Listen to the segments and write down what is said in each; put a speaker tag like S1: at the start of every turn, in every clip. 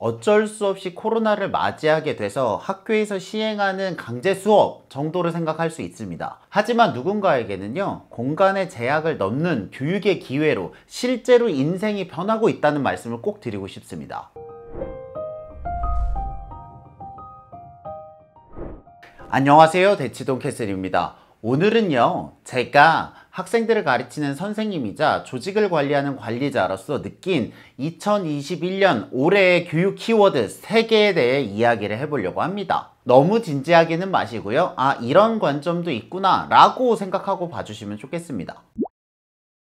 S1: 어쩔 수 없이 코로나를 맞이하게 돼서 학교에서 시행하는 강제 수업 정도로 생각할 수 있습니다. 하지만 누군가에게는요, 공간의 제약을 넘는 교육의 기회로 실제로 인생이 변하고 있다는 말씀을 꼭 드리고 싶습니다. 안녕하세요, 대치동 캐슬입니다. 오늘은요, 제가 학생들을 가르치는 선생님이자 조직을 관리하는 관리자로서 느낀 2021년 올해의 교육 키워드 3개에 대해 이야기를 해보려고 합니다. 너무 진지하게는 마시고요. 이런 관점도 있구나 라고 생각하고 봐주시면 좋겠습니다.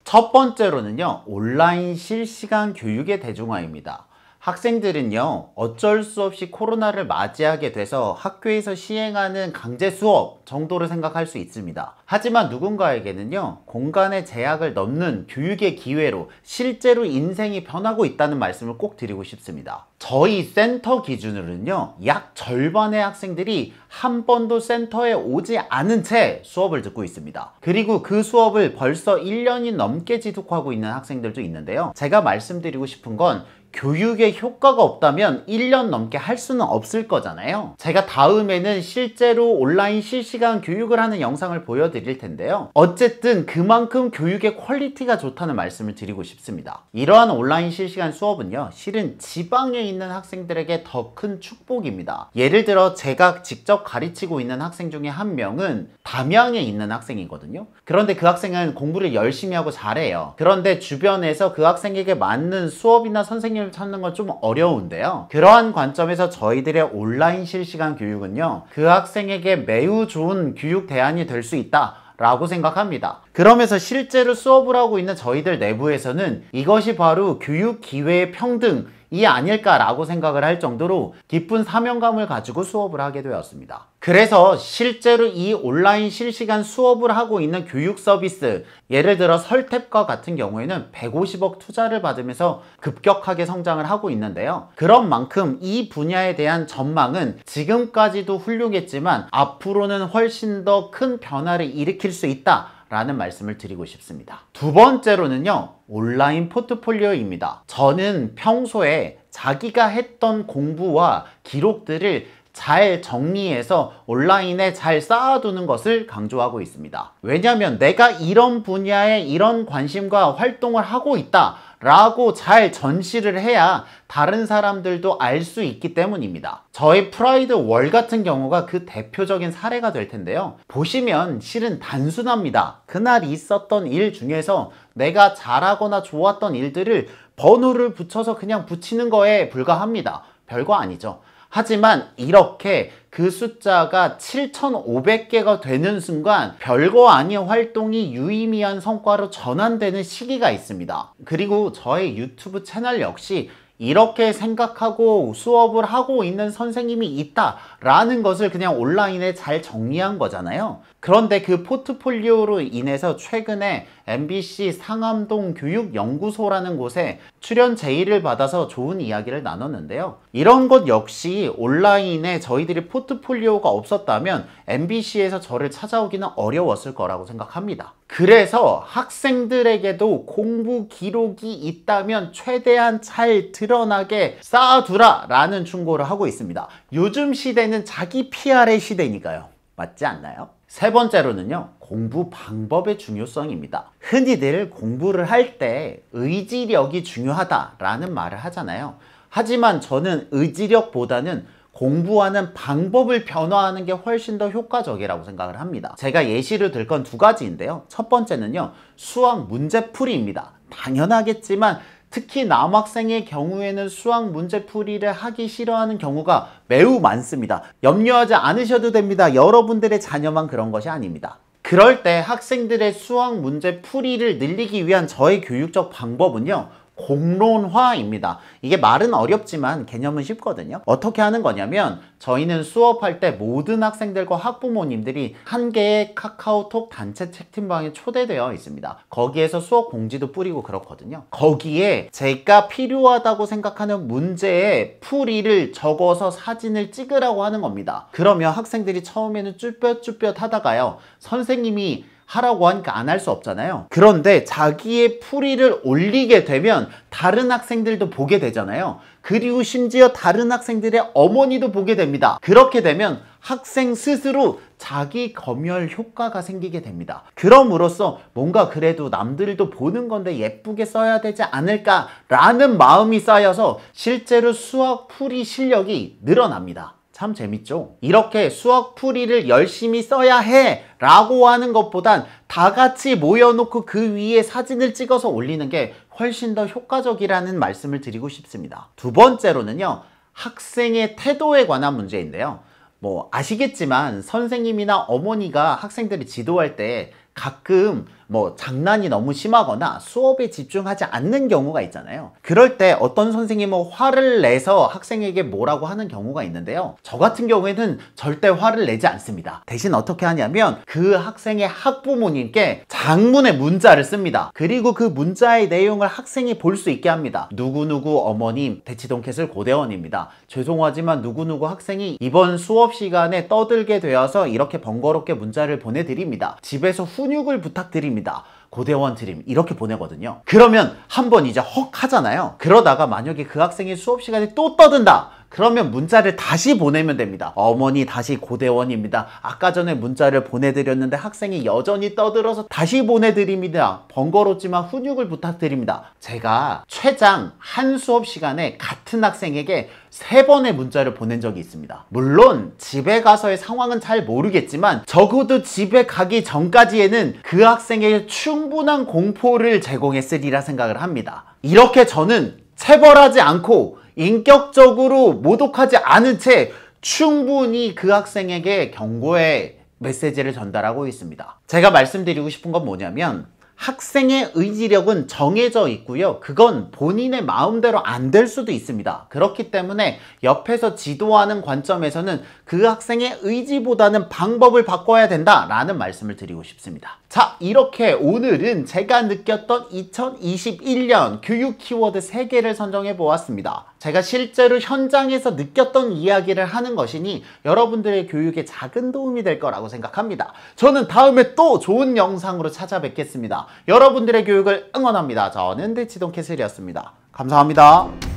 S1: 첫 번째로는요, 온라인 실시간 교육의 대중화입니다. 학생들은요, 어쩔 수 없이 코로나를 맞이하게 돼서 학교에서 시행하는 강제 수업 정도로 생각할 수 있습니다. 하지만 누군가에게는요, 공간의 제약을 넘는 교육의 기회로 실제로 인생이 변하고 있다는 말씀을 꼭 드리고 싶습니다. 저희 센터 기준으로는요, 약 절반의 학생들이 한 번도 센터에 오지 않은 채 수업을 듣고 있습니다. 그리고 그 수업을 벌써 1년이 넘게 지속하고 있는 학생들도 있는데요. 제가 말씀드리고 싶은 건 교육에 효과가 없다면 1년 넘게 할 수는 없을 거잖아요. 제가 다음에는 실제로 온라인 실시간 교육을 하는 영상을 보여드릴 텐데요. 어쨌든 그만큼 교육의 퀄리티가 좋다는 말씀을 드리고 싶습니다. 이러한 온라인 실시간 수업은요, 실은 지방에 있는 학생들에게 더 큰 축복입니다. 예를 들어 제가 직접 가르치고 있는 학생 중에 한 명은 담양에 있는 학생이거든요. 그런데 그 학생은 공부를 열심히 하고 잘해요. 그런데 주변에서 그 학생에게 맞는 수업이나 선생님 찾는 건 좀 어려운데요. 그러한 관점에서 저희들의 온라인 실시간 교육은요, 그 학생에게 매우 좋은 교육 대안이 될 수 있다 라고 생각합니다. 그러면서 실제로 수업을 하고 있는 저희들 내부에서는 이것이 바로 교육 기회의 평등이 아닐까라고 생각을 할 정도로 깊은 사명감을 가지고 수업을 하게 되었습니다. 그래서 실제로 이 온라인 실시간 수업을 하고 있는 교육 서비스, 예를 들어 설탭과 같은 경우에는 150억 투자를 받으면서 급격하게 성장을 하고 있는데요. 그런 만큼 이 분야에 대한 전망은 지금까지도 훌륭했지만 앞으로는 훨씬 더 큰 변화를 일으킬 수 있다 라는 말씀을 드리고 싶습니다. 두 번째로는요, 온라인 포트폴리오입니다. 저는 평소에 자기가 했던 공부와 기록들을 잘 정리해서 온라인에 잘 쌓아두는 것을 강조하고 있습니다. 왜냐하면 내가 이런 분야에 이런 관심과 활동을 하고 있다 라고 잘 전시를 해야 다른 사람들도 알 수 있기 때문입니다. 저희 프라이드 월 같은 경우가 그 대표적인 사례가 될 텐데요. 보시면 실은 단순합니다. 그날 있었던 일 중에서 내가 잘하거나 좋았던 일들을 번호를 붙여서 그냥 붙이는 거에 불과합니다. 별거 아니죠. 하지만 이렇게 그 숫자가 7,500개가 되는 순간 별거 아닌 활동이 유의미한 성과로 전환되는 시기가 있습니다. 그리고 저의 유튜브 채널 역시 이렇게 생각하고 수업을 하고 있는 선생님이 있다라는 것을 그냥 온라인에 잘 정리한 거잖아요. 그런데 그 포트폴리오로 인해서 최근에 MBC 상암동 교육연구소라는 곳에 출연 제의를 받아서 좋은 이야기를 나눴는데요. 이런 것 역시 온라인에 저희들이 포트폴리오가 없었다면 MBC에서 저를 찾아오기는 어려웠을 거라고 생각합니다. 그래서 학생들에게도 공부 기록이 있다면 최대한 잘 드러나게 쌓아두라 라는 충고를 하고 있습니다. 요즘 시대는 자기 PR의 시대니까요. 맞지 않나요? 세 번째로는요, 공부 방법의 중요성입니다. 흔히들 공부를 할 때 의지력이 중요하다라는 말을 하잖아요. 하지만 저는 의지력보다는 공부하는 방법을 변화하는 게 훨씬 더 효과적이라고 생각을 합니다. 제가 예시를 들 건 2가지인데요. 첫 번째는요, 수학 문제풀이입니다. 당연하겠지만 특히 남학생의 경우에는 수학 문제풀이를 하기 싫어하는 경우가 매우 많습니다. 염려하지 않으셔도 됩니다. 여러분들의 자녀만 그런 것이 아닙니다. 그럴 때 학생들의 수학 문제풀이를 늘리기 위한 저의 교육적 방법은요, 공론화입니다. 이게 말은 어렵지만 개념은 쉽거든요. 어떻게 하는 거냐면 저희는 수업할 때 모든 학생들과 학부모님들이 한 개의 카카오톡 단체 채팅방에 초대되어 있습니다. 거기에서 수업 공지도 뿌리고 그렇거든요. 거기에 제가 필요하다고 생각하는 문제의 풀이를 적어서 사진을 찍으라고 하는 겁니다. 그러면 학생들이 처음에는 쭈뼛쭈뼛 하다가요, 선생님이 하라고 하니까 안 할 수 없잖아요. 그런데 자기의 풀이를 올리게 되면 다른 학생들도 보게 되잖아요. 그리고 심지어 다른 학생들의 어머니도 보게 됩니다. 그렇게 되면 학생 스스로 자기 검열 효과가 생기게 됩니다. 그럼으로써 뭔가 그래도 남들도 보는 건데 예쁘게 써야 되지 않을까라는 마음이 쌓여서 실제로 수학 풀이 실력이 늘어납니다. 참 재밌죠? 이렇게 수학 풀이를 열심히 써야 해 라고 하는 것보단 다 같이 모여놓고 그 위에 사진을 찍어서 올리는 게 훨씬 더 효과적이라는 말씀을 드리고 싶습니다. 두 번째로는요, 학생의 태도에 관한 문제인데요. 뭐 아시겠지만 선생님이나 어머니가 학생들이 지도할 때 가끔 뭐 장난이 너무 심하거나 수업에 집중하지 않는 경우가 있잖아요. 그럴 때 어떤 선생님은 화를 내서 학생에게 뭐라고 하는 경우가 있는데요. 저 같은 경우에는 절대 화를 내지 않습니다. 대신 어떻게 하냐면 그 학생의 학부모님께 장문의 문자를 씁니다. 그리고 그 문자의 내용을 학생이 볼 수 있게 합니다. 누구누구 어머님, 대치동캐슬 고대원입니다. 죄송하지만 누구누구 학생이 이번 수업 시간에 떠들게 되어서 이렇게 번거롭게 문자를 보내드립니다. 집에서 훈육을 부탁드립니다. 고대원 드림 이렇게 보내거든요. 그러면 한번 이제 헉 하잖아요. 그러다가 만약에 그 학생이 수업 시간에 또 떠든다. 그러면 문자를 다시 보내면 됩니다. 어머니 다시 고대원입니다. 아까 전에 문자를 보내드렸는데 학생이 여전히 떠들어서 다시 보내드립니다. 번거롭지만 훈육을 부탁드립니다. 제가 최장 한 수업 시간에 같은 학생에게 3번의 문자를 보낸 적이 있습니다. 물론 집에 가서의 상황은 잘 모르겠지만 적어도 집에 가기 전까지에는 그 학생에게 충분한 공포를 제공했으리라 생각을 합니다. 이렇게 저는 체벌하지 않고 인격적으로 모독하지 않은 채 충분히 그 학생에게 경고의 메시지를 전달하고 있습니다. 제가 말씀드리고 싶은 건 뭐냐면 학생의 의지력은 정해져 있고요. 그건 본인의 마음대로 안 될 수도 있습니다. 그렇기 때문에 옆에서 지도하는 관점에서는 그 학생의 의지보다는 방법을 바꿔야 된다라는 말씀을 드리고 싶습니다. 자, 이렇게 오늘은 제가 느꼈던 2021년 교육 키워드 3개를 선정해 보았습니다. 제가 실제로 현장에서 느꼈던 이야기를 하는 것이니 여러분들의 교육에 작은 도움이 될 거라고 생각합니다. 저는 다음에 또 좋은 영상으로 찾아뵙겠습니다. 여러분들의 교육을 응원합니다. 저는 대치동캐슬이었습니다. 감사합니다.